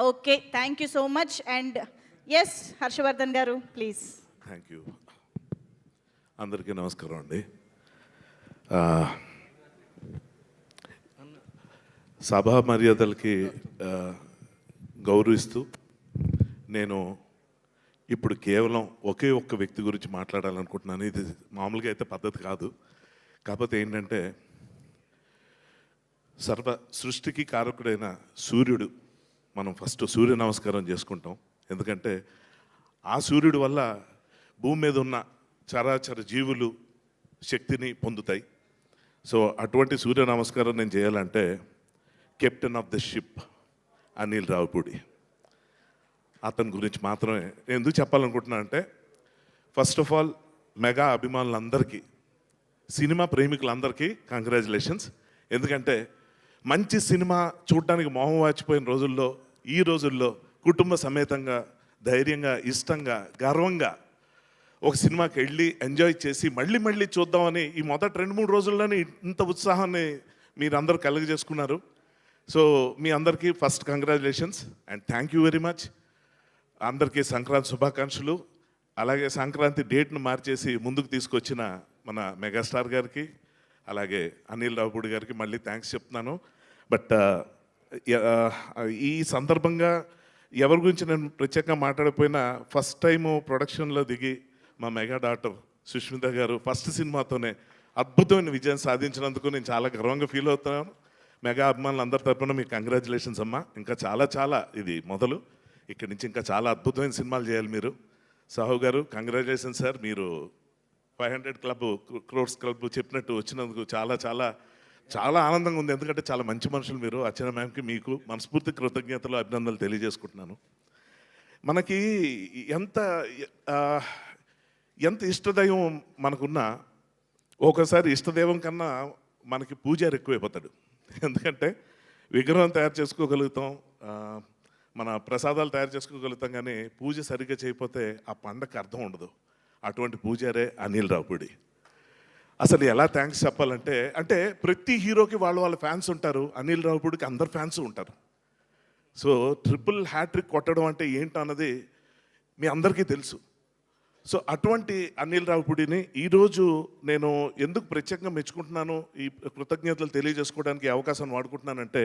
Okay. Thank you so much. And yes Harshavardhan garu please. Thank you. అందరికీ నమస్కారం అండి. ఆ, సభా మర్యాదలకి గౌరవిస్తూ నేను ఇప్పుడు కేవలం ఒకే ఒక్క వ్యక్తి గురించి మాట్లాడాలనుకుంటున్నాను. ఇది మామూలుగా అయితే పద్ధతి కాదు. కాకపోతే ఏంటంటే సర్వ సృష్టికి కారకుడైన సూర్యుడు, మనం ఫస్ట్ సూర్య నమస్కారం చేసుకుంటాం. ఎందుకంటే ఆ సూర్యుడు వల్ల భూమి మీద ఉన్న చరాచర జీవులు శక్తిని పొందుతాయి. సో అటువంటి సూర్య నమస్కారం నేను చేయాలంటే captain of the ship Anil Ravipudi, అతని గురించి మాత్రమే ఎందుకు చెప్పాలనుకుంటున్నానంటే, ఫస్ట్ ఆఫ్ ఆల్ మెగా అభిమానులందరికీ, సినిమా ప్రేమికులందరికీ కంగ్రాచులేషన్స్. ఎందుకంటే మంచి సినిమా చూడడానికి మొహం వాచిపోయిన రోజుల్లో, ఈ రోజుల్లో కుటుంబ సమేతంగా ధైర్యంగా ఇష్టంగా గర్వంగా ఒక సినిమాకి వెళ్ళి ఎంజాయ్ చేసి మళ్ళీ మళ్ళీ చూద్దామని ఈ మొదటి 2-3 రోజుల్లోనే ఇంత ఉత్సాహాన్ని మీరందరూ కలుగజేసుకున్నారు. సో మీ అందరికీ first congratulations and thank you very much. అందరికీ సంక్రాంతి శుభాకాంక్షలు. అలాగే సంక్రాంతి డేట్ను మార్చేసి ముందుకు తీసుకొచ్చిన మన మెగాస్టార్ గారికి, అలాగే అనిల్ రావిపూడి గారికి మళ్ళీ థ్యాంక్స్ చెప్తున్నాను. బట్ ఈ సందర్భంగా ఎవరి గురించి నేను ప్రత్యేకంగా మాట్లాడకపోయినా, ఫస్ట్ టైము ప్రొడక్షన్లో దిగి మా మెగా డాక్టర్ సుష్మిత గారు ఫస్ట్ సినిమాతోనే అద్భుతమైన విజయం సాధించినందుకు నేను చాలా గర్వంగా ఫీల్ అవుతున్నాను. మెగా అభిమానులు అందరి తరపున మీకు కంగ్రాచులేషన్స్ అమ్మా. ఇంకా చాలా చాలా ఇది మొదలు, ఇక్కడి నుంచి ఇంకా చాలా అద్భుతమైన సినిమాలు చేయాలి మీరు. సాహు గారు కంగ్రాచులేషన్స్ సార్. మీరు 500 క్రోర్స్ క్లబ్ చెప్పినట్టు వచ్చినందుకు చాలా చాలా చాలా ఆనందంగా ఉంది. ఎందుకంటే చాలా మంచి మనుషులు మీరు. అర్చన మ్యామ్కి మీకు మనస్ఫూర్తి కృతజ్ఞతలు అభినందనలు తెలియజేసుకుంటున్నాను. మనకి ఎంత ఎంత ఇష్టదైవం మనకున్నా ఒకసారి ఇష్టదైవం కన్నా మనకి పూజారి ఎక్కువైపోతాడు. ఎందుకంటే విగ్రహం తయారు చేసుకోగలుగుతాం, మన ప్రసాదాలు తయారు చేసుకోగలుగుతాం, కానీ పూజ సరిగ్గా చేయకపోతే ఆ పండగకి అర్థం ఉండదు. అటువంటి పూజారే అనిల్ రావిపూడి. అసలు ఎలా థ్యాంక్స్ చెప్పాలంటే, అంటే ప్రతి హీరోకి వాళ్ళ ఫ్యాన్స్ ఉంటారు, అనిల్ రావిపూడికి అందరు ఫ్యాన్స్ ఉంటారు. సో ట్రిపుల్ హ్యాట్రిక్ కొట్టడం అంటే ఏంటన్నది మీ అందరికీ తెలుసు. సో అటువంటి అనిల్ రావిపూడిని ఈరోజు నేను ఎందుకు ప్రత్యేకంగా మెచ్చుకుంటున్నాను, ఈ కృతజ్ఞతలు తెలియజేసుకోవడానికి అవకాశాన్ని వాడుకుంటున్నానంటే,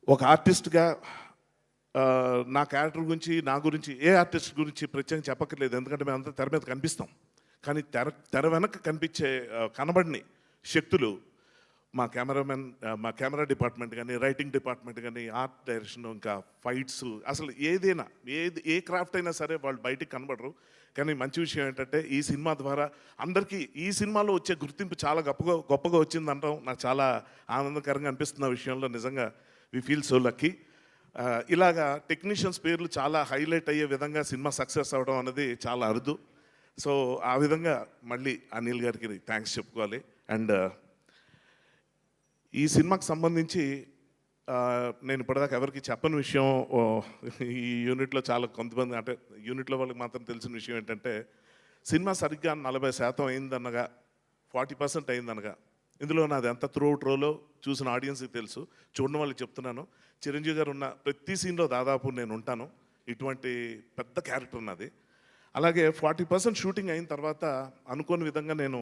ఒక ఆర్టిస్ట్గా నా క్యారెక్టర్ గురించి, నా గురించి, ఏ ఆర్టిస్ట్ గురించి ప్రత్యేకంగా చెప్పక్కర్లేదు. ఎందుకంటే మేము అందరూ తెర మీద కనిపిస్తాం. కానీ తెర వెనక కనిపించే కనబడిని శక్తులు మా కెమెరామెన్, మా కెమెరా డిపార్ట్మెంట్ కానీ, రైటింగ్ డిపార్ట్మెంట్ కానీ, ఆర్ట్ డైరెక్షన్, ఇంకా ఫైట్స్, అసలు ఏదైనా ఏ క్రాఫ్ట్ అయినా సరే వాళ్ళు బయటికి కనబడరు. కానీ మంచి విషయం ఏంటంటే ఈ సినిమా ద్వారా అందరికీ ఈ సినిమాలో వచ్చే గుర్తింపు చాలా గొప్పగా వచ్చిందంటాం నాకు చాలా ఆనందకరంగా అనిపిస్తున్న విషయంలో. నిజంగా వి ఫీల్ సో లక్కీ. ఇలాగా టెక్నీషియన్స్ పేర్లు చాలా హైలైట్ అయ్యే విధంగా సినిమా సక్సెస్ అవ్వడం అనేది చాలా అరుదు. సో ఆ విధంగా మళ్ళీ అనిల్ గారికి థ్యాంక్స్ చెప్పుకోవాలి. అండ్ ఈ సినిమాకి సంబంధించి నేను ఇప్పటిదాకా ఎవరికి చెప్పని విషయం, ఈ యూనిట్లో చాలా కొంతమంది, అంటే యూనిట్లో వాళ్ళకి మాత్రం తెలిసిన విషయం ఏంటంటే, సినిమా సరిగ్గా 40% అయిందనగా, 40% అయిందనగా, ఇందులో నాది ఎంత త్రూఅవుట్ రోలో చూసిన ఆడియన్స్కి తెలుసు, చూడడం వాళ్ళకి చెప్తున్నాను. చిరంజీవి గారు ఉన్న ప్రతి సీన్లో దాదాపు నేను ఉంటాను. ఇటువంటి పెద్ద క్యారెక్టర్ నాది. అలాగే 40% షూటింగ్ అయిన తర్వాత అనుకోని విధంగా నేను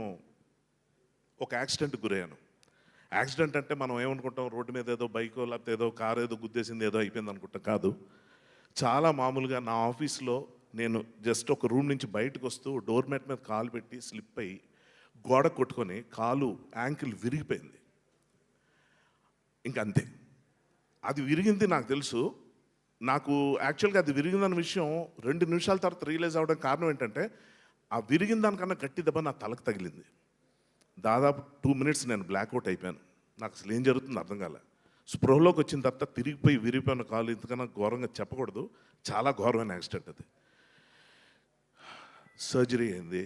ఒక యాక్సిడెంట్కి గురయ్యాను. యాక్సిడెంట్ అంటే మనం ఏమనుకుంటాం, రోడ్డు మీద ఏదో బైకో లేకపోతే ఏదో కారు ఏదో గుద్దేసింది ఏదో అయిపోయింది అనుకుంటాం. కాదు, చాలా మామూలుగా నా ఆఫీస్లో నేను జస్ట్ ఒక రూమ్ నుంచి బయటకు వస్తూ డోర్ మ్యాట్ మీద కాలు పెట్టి స్లిప్ అయ్యి గోడ కొట్టుకొని కాలు యాంకిల్ విరిగిపోయింది. ఇంకంతే. అది విరిగింది నాకు తెలుసు. నాకు యాక్చువల్గా అది విరిగిందన్న విషయం 2 నిమిషాల తర్వాత రియలైజ్ అవ్వడానికి కారణం ఏంటంటే, ఆ విరిగిన దానికన్నా గట్టి దెబ్బ నా తలకు తగిలింది. దాదాపు 2 minutes నేను బ్లాక్అవుట్ అయిపోయాను. నాకు అసలు ఏం జరుగుతుందో అర్థం కాలే. స్పృహలోకి వచ్చిన తర్వాత తిరిగిపోయి విరిగిపోయిన కాలు, ఇంతకన్నా ఘోరంగా చెప్పకూడదు, చాలా ఘోరమైన యాక్సిడెంట్ అది. సర్జరీ అయింది.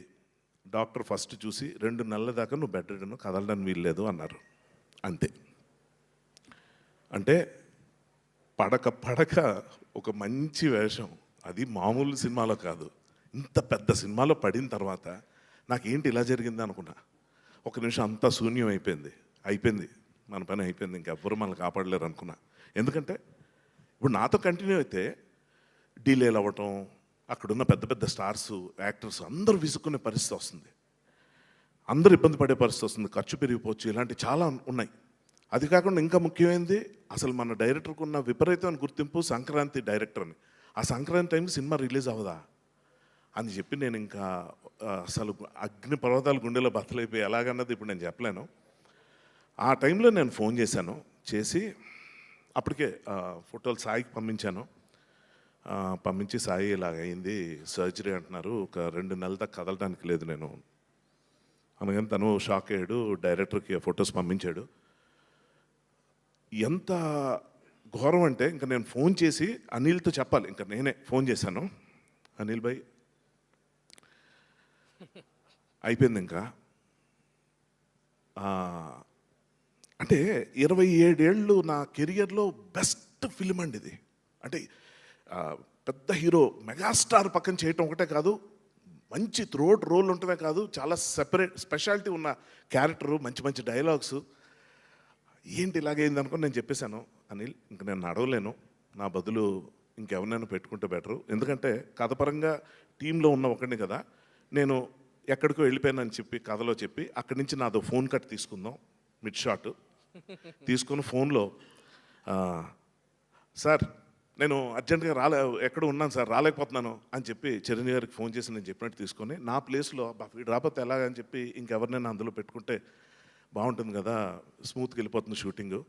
డాక్టర్ ఫస్ట్ చూసి 2 నెలల దాకా నువ్వు బెడ్ రిడన్, కదలడానికి వీల్లేదు అన్నారు. అంతే. అంటే పడక ఒక మంచి వేషం, అది మామూలు సినిమాలో కాదు, ఇంత పెద్ద సినిమాలో పడిన తర్వాత నాకేంటి ఇలా జరిగింది అనుకున్నా. ఒక నిమిషం అంతా శూన్యం అయిపోయింది. మన పని అయిపోయింది, ఇంకెవ్వరూ మనల్ని కాపాడలేరు అనుకున్నా. ఎందుకంటే ఇప్పుడు నాతో కంటిన్యూ అయితే డీలేలు అవ్వటం, అక్కడున్న పెద్ద పెద్ద స్టార్స్, యాక్టర్స్ అందరూ విసుక్కునే పరిస్థితి వస్తుంది, అందరూ ఇబ్బంది పడే పరిస్థితి వస్తుంది, ఖర్చు పెరిగిపోవచ్చు, ఇలాంటి చాలా ఉన్నాయి. అది కాకుండా ఇంకా ముఖ్యమైనది, అసలు మన డైరెక్టర్కి ఉన్న విపరీతమైన గుర్తింపు సంక్రాంతి డైరెక్టర్ అని. ఆ సంక్రాంతి టైంకి సినిమా రిలీజ్ అవ్వదా అని చెప్పి నేను ఇంకా అసలు అగ్ని పర్వతాలు గుండెలో బద్దలైపోయి ఎలాగన్నది ఇప్పుడు నేను చెప్పలేను. ఆ టైంలో నేను ఫోన్ చేసి అప్పటికే ఫోటోలు సాయికి పంపించాను. పంపించి సాయి ఇలాగ అయింది, సర్జరీ అంటున్నారు, ఒక 2 నెలల దాకా కదలడానికి లేదు నేను అనగానే తను షాక్ అయ్యాడు. డైరెక్టర్కి ఫొటోస్ పంపించాడు. ఎంత ఘోరం అంటే ఇంకా నేను ఫోన్ చేసి అనిల్తో చెప్పాలి, ఇంకా నేనే ఫోన్ చేశాను. అనిల్ భాయ్ అయిపోయింది ఇంకా. అంటే 27 ఏళ్ళు నా కెరియర్లో బెస్ట్ ఫిలిం అండి ఇది. అంటే పెద్ద హీరో మెగాస్టార్ పక్కన చేయటం ఒకటే కాదు, మంచి త్రోట్ రోల్ ఉంటమే కాదు, చాలా స్పెషాలిటీ ఉన్న క్యారెక్టరు, మంచి మంచి డైలాగ్స్. ఏంటి ఇలాగైంది అనుకుని నేను చెప్పేశాను, అనిల్ ఇంక నేను నడవలేను, నా బదులు ఇంకెవరినైనా పెట్టుకుంటే బెటరు, ఎందుకంటే కథపరంగా టీంలో ఉన్న ఒకడిని కదా, నేను ఎక్కడికో వెళ్ళిపోయానని చెప్పి కథలో చెప్పి అక్కడి నుంచి నాదో ఫోన్ కట్ తీసుకుందాం, మిడ్ షాట్ తీసుకుని ఫోన్లో సార్ నేను అర్జెంటుగా ఎక్కడ ఉన్నాను సార్, రాలేకపోతున్నాను అని చెప్పి చిరంజీవి గారికి ఫోన్ చేసి నేను చెప్పినట్టు తీసుకొని నా ప్లేస్లో వీడు రాకపోతే ఎలాగని చెప్పి ఇంకెవరినైనా అందులో పెట్టుకుంటే బాగుంటుంది కదా, స్మూత్గా వెళ్ళిపోతుంది షూటింగు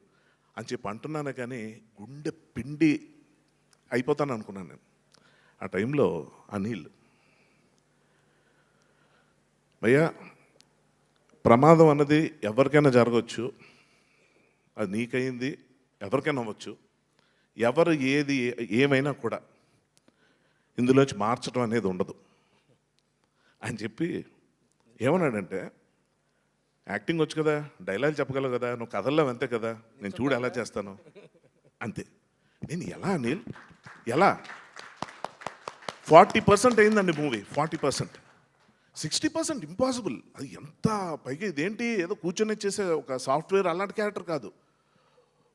అని చెప్పి అంటున్నాను. కానీ గుండె పిండి అయిపోతాను అనుకున్నాను నేను. ఆ టైంలో అనిల్, భయ్యా ప్రమాదం అన్నది ఎవరికైనా జరగవచ్చు, అది నీకయింది, ఎవరికైనా అవ్వచ్చు, ఎవరు ఏది ఏమైనా కూడా ఇందులోంచి మార్చడం అనేది ఉండదు అని చెప్పి ఏమన్నాడంటే, యాక్టింగ్ వచ్చు కదా, డైలాగ్ చెప్పగలవు కదా, నువ్వు కథల్లో అంతే కదా, నేను చూడు ఎలా చేస్తాను అంతే. నేను ఎలా అనిల్ ఎలా 40% అయిందండి మూవీ, 40%, 60% ఇంపాసిబుల్. అది ఎంత పైగా ఇదేంటి ఏదో కూర్చొని చేసే ఒక సాఫ్ట్వేర్ అలాంటి క్యారెక్టర్ కాదు,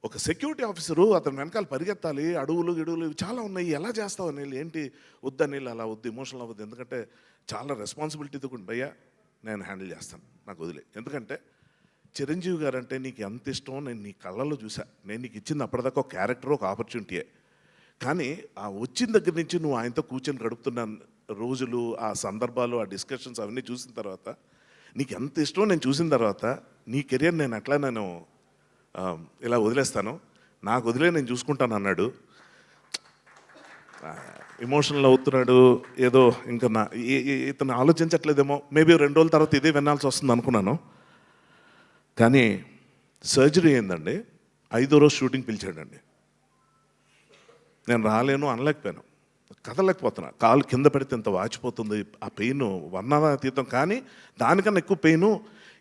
ఒక సెక్యూరిటీ ఆఫీసరు, అతను వెనకాల పరిగెత్తాలి, అడవులు గిడువులు ఇవి చాలా ఉన్నాయి, ఎలా చేస్తావు అనిల్, ఏంటి వద్దు అనిల్ అలా వద్దు, ఎమోషనల్ అవ్వద్దు, ఎందుకంటే చాలా రెస్పాన్సిబిలిటీతో కూడా భయ్యా నేను హ్యాండిల్ చేస్తాను, నాకు వదిలే, ఎందుకంటే చిరంజీవి గారు అంటే నీకు ఎంత ఇష్టం నేను నీ కళ్ళల్లో చూసా, నేను నీకు ఇచ్చింది అప్పటిదాకా ఒక క్యారెక్టర్, ఒక ఆపర్చునిటీయే, కానీ ఆ వచ్చిన దగ్గర నుంచి నువ్వు ఆయనతో కూర్చొని గడుపుతున్న రోజులు, ఆ సందర్భాలు, ఆ డిస్కషన్స్ అవన్నీ చూసిన తర్వాత నీకు ఎంత ఇష్టం నేను చూసిన తర్వాత నీ కెరియర్ నేను అట్లా నేను ఇలా వదిలేస్తాను, నాకు వదిలే నేను చూసుకుంటాను అన్నాడు. ఎమోషనల్ అవుతున్నాడు ఏదో, ఇంకా ఇతను ఆలోచించట్లేదేమో, మేబీ 2 రోజుల తర్వాత ఇదే వినాల్సి వస్తుంది అనుకున్నాను. కానీ సర్జరీ అయిందండి, 5వ రోజు షూటింగ్ పిలిచాడండి. నేను రాలేను అనలేకపోయాను, కదలేకపోతున్నా, కాలు కింద పెడితే ఎంత వాచిపోతుంది, ఆ పెయిన్ వర్ణనాతీతం. కానీ దానికన్నా ఎక్కువ పెయిన్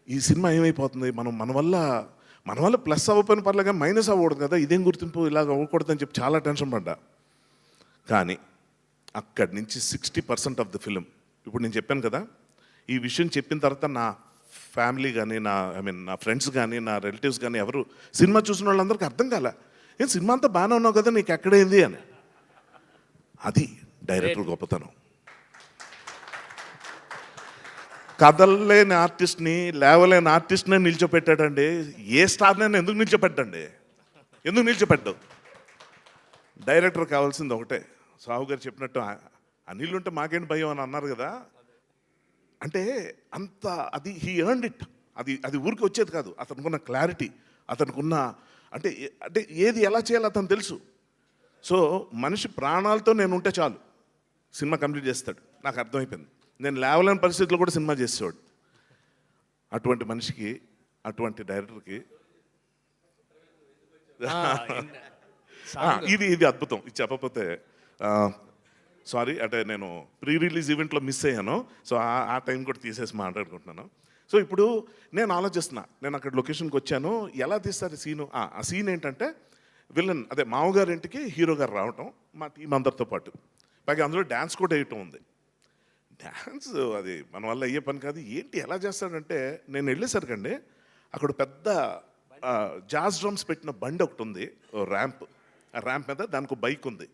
ఈ సినిమా ఏమైపోతుంది, మన వల్ల ప్లస్ అవ్వకపోయిన పర్లేదు కానీ మైనస్ అవ్వకూడదు కదా, ఇదేం గుర్తింపు, ఇలాగ అవ్వకూడదు అని చెప్పి చాలా టెన్షన్ పడ్డా. కానీ అక్కడి నుంచి 60% ఆఫ్ ద ఫిలిం, ఇప్పుడు నేను చెప్పాను కదా, ఈ విషయం చెప్పిన తర్వాత నా ఫ్యామిలీ కానీ నా ఫ్రెండ్స్ కానీ నా రిలేటివ్స్ కానీ ఎవరు సినిమా చూసిన వాళ్ళందరికీ అర్థం కాలే, ఏం సినిమా అంతా బాగానే ఉన్నావు కదా, నీకు ఎక్కడైంది అని. అది డైరెక్టర్ గొప్పతనం. కథలేని ఆర్టిస్ట్ని, లేవలేని ఆర్టిస్ట్నే నిల్చోపెట్టాడండి. ఏ స్టార్నైనా ఎందుకు నిల్చోపెట్టండి, ఎందుకు నిల్చోపెట్టవు? డైరెక్టర్ కావాల్సింది ఒకటే, సాహు గారు చెప్పినట్టు అనిల్ ఉంటే మాకేంటి భయం అని అన్నారు కదా, అంటే అంత అది హీ ఎర్న్డ్ ఇట్. అది ఊరికి వచ్చేది కాదు, అతనుకున్న క్లారిటీ, అతనుకున్న అంటే ఏది ఎలా చేయాలో అతను తెలుసు. సో మనిషి ప్రాణాలతో నేను ఉంటే చాలు సినిమా కంప్లీట్ చేస్తాడు, నాకు అర్థమైపోయింది. నేను లేవలేని పరిస్థితుల్లో కూడా సినిమా చేసేవాడు. అటువంటి మనిషికి, అటువంటి డైరెక్టర్కి ఇది అద్భుతం. ఇది చెప్పకపోతే సారీ, అంటే నేను ప్రీ రిలీజ్ ఈవెంట్లో మిస్ అయ్యాను, సో ఆ టైం కూడా తీసేసి మాట్లాడుకుంటున్నాను. సో ఇప్పుడు నేను ఆలోచిస్తున్నా, నేను అక్కడ లొకేషన్కి వచ్చాను, ఎలా తీస్తారు సీను. ఆ సీన్ ఏంటంటే విలన్, అదే మామగారి ఇంటికి హీరో గారు రావటం, మా టీం అందరితో పాటు, పైగా అందులో డ్యాన్స్ కూడా వేయటం ఉంది. డ్యాన్స్ అది మన వల్ల అయ్యే పని కాదు. ఏంటి ఎలా చేస్తాడంటే, నేను వెళ్ళేసరికండి అక్కడ పెద్ద జాజ్ డ్రమ్స్ పెట్టిన బండి ఒకటి ఉంది, ర్యాంప్, ఆ ర్యాంప్ మీద దానికి ఒక బైక్ ఉంది.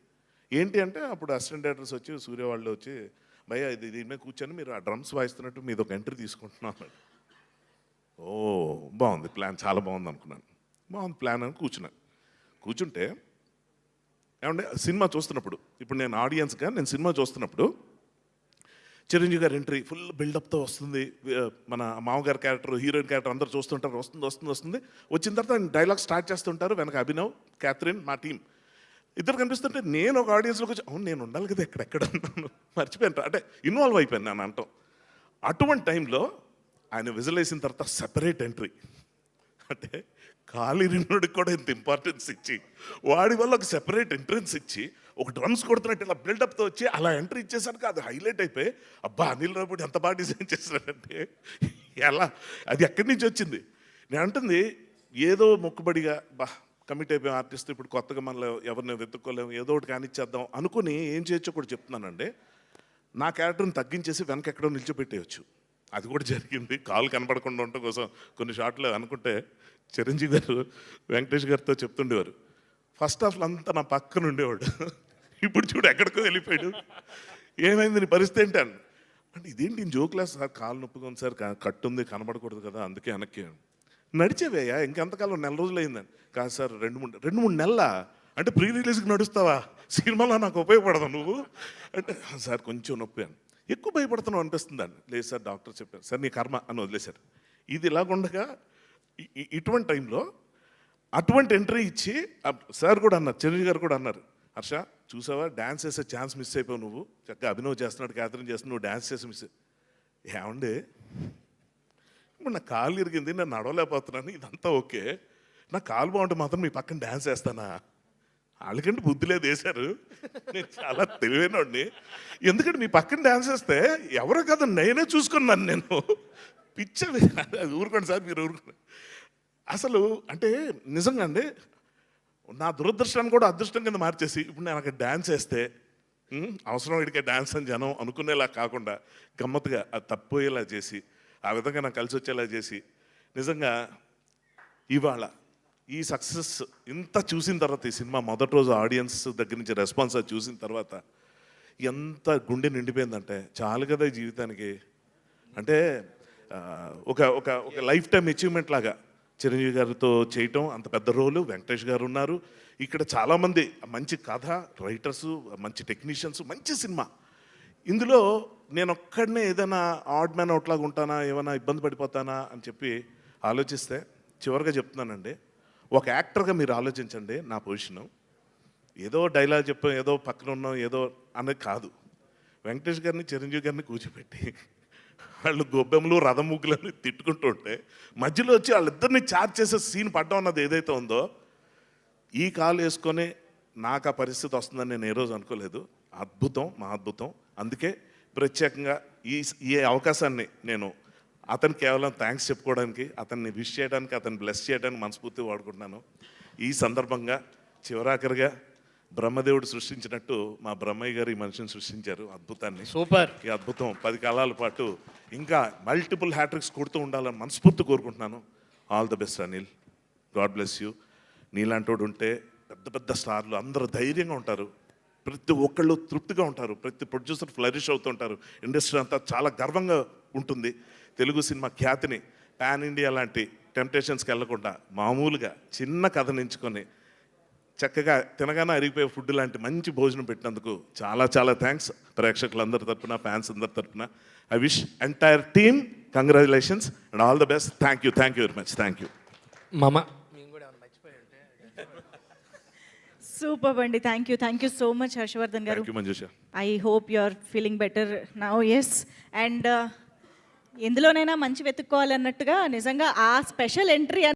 ఏంటి అంటే అప్పుడు అసిస్టెంట్ డైరెక్టర్స్ వచ్చి సూర్య వాళ్ళు వచ్చి భయ్యా ఇది దీని మీద కూర్చొని మీరు ఆ డ్రమ్స్ వాయిస్తున్నట్టు మీద ఒక ఎంట్రీ తీసుకుంటున్నాను. ఓ బాగుంది ప్లాన్, చాలా బాగుంది అనుకున్నాను. బాగుంది ప్లాన్ అని కూర్చుంటే ఏమంటే సినిమా చూస్తున్నప్పుడు ఇప్పుడు నేను ఆడియన్స్గా నేను సినిమా చూస్తున్నప్పుడు చిరంజీవి గారి ఎంట్రీ ఫుల్ బిల్డప్తో వస్తుంది. మన మామగారి క్యారెక్టర్, హీరోయిన్ క్యారెక్టర్ అందరూ చూస్తుంటారు. వస్తుంది. వచ్చిన తర్వాత డైలాగ్ స్టార్ట్ చేస్తుంటారు. వెనక అభినవ్, క్యాథరిన్, మా టీం ఇద్దరు కనిపిస్తుంటే నేను ఒక ఆడియన్స్లోకి వచ్చి అవును నేను ఉండాలి కదా ఎక్కడెక్కడ ఉన్నాను మర్చిపోయాను, అంటే ఇన్వాల్వ్ అయిపోయాను నేను అంటాం. అటువంటి టైంలో ఆయన విజిల్ వేసిన తర్వాత సెపరేట్ ఎంట్రీ, అంటే కాలిరినుడికి కూడా ఇంత ఇంపార్టెన్స్ ఇచ్చి వాడి వల్ల ఒక సెపరేట్ ఎంట్రన్స్ ఇచ్చి ఒక డ్రమ్స్ కొడుతున్నట్టు ఇలా బిల్డప్తో వచ్చి అలా ఎంట్రీ ఇచ్చేసరికి అది హైలైట్ అయిపోయి అబ్బా అనిల్ రావుపూడి ఎంత బాగా డిజైన్ చేశాడంటే ఎలా అది ఎక్కడి నుంచి వచ్చింది. నేను అంటుంది ఏదో మొక్కుబడిగా బా కమిట్ అయిపోయాం ఆర్టిస్ట్, ఇప్పుడు కొత్తగా మనలో ఎవరిని వెతుక్కోలేము, ఏదో ఒకటి కానిచ్చేద్దాం అనుకుని ఏం చేయొచ్చో కూడా చెప్తున్నానండి. నా క్యారెక్టర్ని తగ్గించేసి వెనక ఎక్కడో నిల్చోపెట్టేయచ్చు. అది కూడా జరిగింది. కాలు కనపడకుండా ఉండటం కోసం కొన్ని షాట్లు అనుకుంటే చిరంజీవి గారు వెంకటేష్ గారితో చెప్తుండేవారు, ఫస్ట్ హాఫ్లో అంతా నా పక్కన ఉండేవాడు, ఇప్పుడు చూడు ఎక్కడికో వెళ్ళిపోయాడు, ఏమైంది నీ పరిస్థితి ఏంటి అని. అంటే ఇదేంటి జోక్లా సార్, కాలు నొప్పిగా ఉంది సార్, కట్టు ఉంది కనబడకూడదు కదా అందుకే వెనక్కి. నడిచేవేయా ఇంకెంతకాలం, 4 రోజులు అయిందని. కాదు సార్ 2-3 నెలల అంటే ప్రీ రిలీజ్కి నడుస్తావా, సినిమాలో నాకు ఉపయోగపడదా నువ్వు అంటే సార్ కొంచెం నొప్పి అని. ఎక్కువ భయపడుతున్నావు అనిపిస్తుందండి. లేదు సార్ డాక్టర్ చెప్పారు, సార్ నీ కర్మ అని వదిలేశారు. ఇది ఇలాగుండగా ఇటువంటి టైంలో అటువంటి ఎంట్రీ ఇచ్చి సార్ కూడా అన్నారు, చిరంజీవి గారు కూడా అన్నారు, హర్ష చూసావా డ్యాన్స్ చేసే ఛాన్స్ మిస్ అయిపోయావు నువ్వు, చక్కగా అభినవ్ చేస్తున్నాడు, క్యాథరిన్ చేస్తున్నావు, నువ్వు డ్యాన్స్ చేసి మిస్ ఏమండే ఇప్పుడు నా కాలు ఇరిగింది, నేను నడవలేకపోతున్నాను, ఇదంతా ఓకే, నా కాలు బాగుంటే మాత్రం మీ పక్కన డ్యాన్స్ చేస్తానా, వాళ్ళకంటే బుద్ధి లేదు వేశారు, నేను చాలా తెలివైనోడిని, ఎందుకంటే మీ పక్కన డ్యాన్స్ చేస్తే ఎవరో కదా నేనే చూసుకున్నాను, నేను పిచ్చది ఊరుకోండి సార్ మీరు ఊరుకోండి. అసలు అంటే నిజంగా అండి నా దురదృష్టాన్ని కూడా అదృష్టం కింద మార్చేసి ఇప్పుడు నేను అక్కడ డ్యాన్స్ వేస్తే అవసరం ఇడికే డ్యాన్స్ అని జనం అనుకునేలా కాకుండా గమ్మత్తుగా అది తప్పోయేలా చేసి ఆ విధంగా నాకు కలిసి వచ్చేలా చేసి నిజంగా ఇవాళ ఈ సక్సెస్ ఇంత చూసిన తర్వాత ఈ సినిమా మొదటి రోజు ఆడియన్స్ దగ్గర నుంచి రెస్పాన్స్ అది చూసిన తర్వాత ఎంత గుండె నిండిపోయిందంటే చాలు కదా ఈ జీవితానికి, అంటే ఒక ఒక ఒక లైఫ్ టైం అచీవ్మెంట్ లాగా చిరంజీవి గారితో చేయటం, అంత పెద్ద రోలు, వెంకటేష్ గారు ఉన్నారు ఇక్కడ, చాలామంది మంచి కథ రైటర్సు, మంచి టెక్నీషియన్స్, మంచి సినిమా. ఇందులో నేను ఒక్కడనే ఏదైనా ఆడ్ మ్యాన్ అవుట్ లాగా ఉంటానా, ఏమైనా ఇబ్బంది పడిపోతానా అని చెప్పి ఆలోచిస్తే చివరిగా చెప్తున్నానండి, ఒక యాక్టర్గా మీరు ఆలోచించండి నా పొజిషను. ఏదో డైలాగ్ చెప్పాం, ఏదో పక్కన ఉన్నాం, ఏదో అనేది కాదు. వెంకటేష్ గారిని చిరంజీవి గారిని కూర్చోబెట్టి వాళ్ళు గొబ్బెమ్మలు రథం ముగ్గులని తిట్టుకుంటూ ఉంటే మధ్యలో వచ్చి వాళ్ళిద్దరిని చార్జ్ చేసే సీన్ పడ్డం అన్నది ఏదైతే ఉందో, ఈ కాలు వేసుకొని నాకు ఆ పరిస్థితి వస్తుందని నేను ఏ రోజు అనుకోలేదు. అద్భుతం, మా అద్భుతం. అందుకే ప్రత్యేకంగా ఈ అవకాశాన్ని నేను అతను కేవలం థ్యాంక్స్ చెప్పుకోవడానికి, అతన్ని విష్ చేయడానికి, అతన్ని బ్లెస్ చేయడానికి మనస్ఫూర్తిగా వాడుకుంటున్నాను. ఈ సందర్భంగా చివరాఖరిగా బ్రహ్మదేవుడు సృష్టించినట్టు మా బ్రహ్మయ్య గారు ఈ మనిషిని సృష్టించారు, అద్భుతాన్ని. సూపర్. ఈ అద్భుతం 10 కాలాల పాటు ఇంకా మల్టిపుల్ హ్యాట్రిక్స్ కొడుతూ ఉండాలని మనస్ఫూర్తి కోరుకుంటున్నాను. All the best Anil, God bless you. నీలాంటోడు ఉంటే పెద్ద పెద్ద స్టార్లు అందరూ ధైర్యంగా ఉంటారు, ప్రతి ఒక్కళ్ళు తృప్తిగా ఉంటారు, ప్రతి ప్రొడ్యూసర్ ఫ్లరిష్ అవుతుంటారు, ఇండస్ట్రీ అంతా చాలా గర్వంగా ఉంటుంది. తెలుగు సినిమా ఖ్యాతిని పాన్ ఇండియా లాంటి టెంప్టేషన్స్కి వెళ్లకుండా మామూలుగా చిన్న కథ ఎంచుకొని చక్కగా తినగానే అరిగిపోయే ఫుడ్ లాంటి మంచి భోజనం పెట్టినందుకు చాలా చాలా థ్యాంక్స్. ప్రేక్షకులందరి తరపున, ఫ్యాన్స్ అందరి తరపున I wish entire team congratulations and all the best. Thank you very much. Thank you మామ. సూపర్ అండి. Thank you so much Harshavardhan గారు. Thank you Manjusha. I hope you are feeling better now. Yes, and ఎందులోనైనా మంచి వెతుక్కోవాలన్నట్టుగా నిజంగా ఆ special entry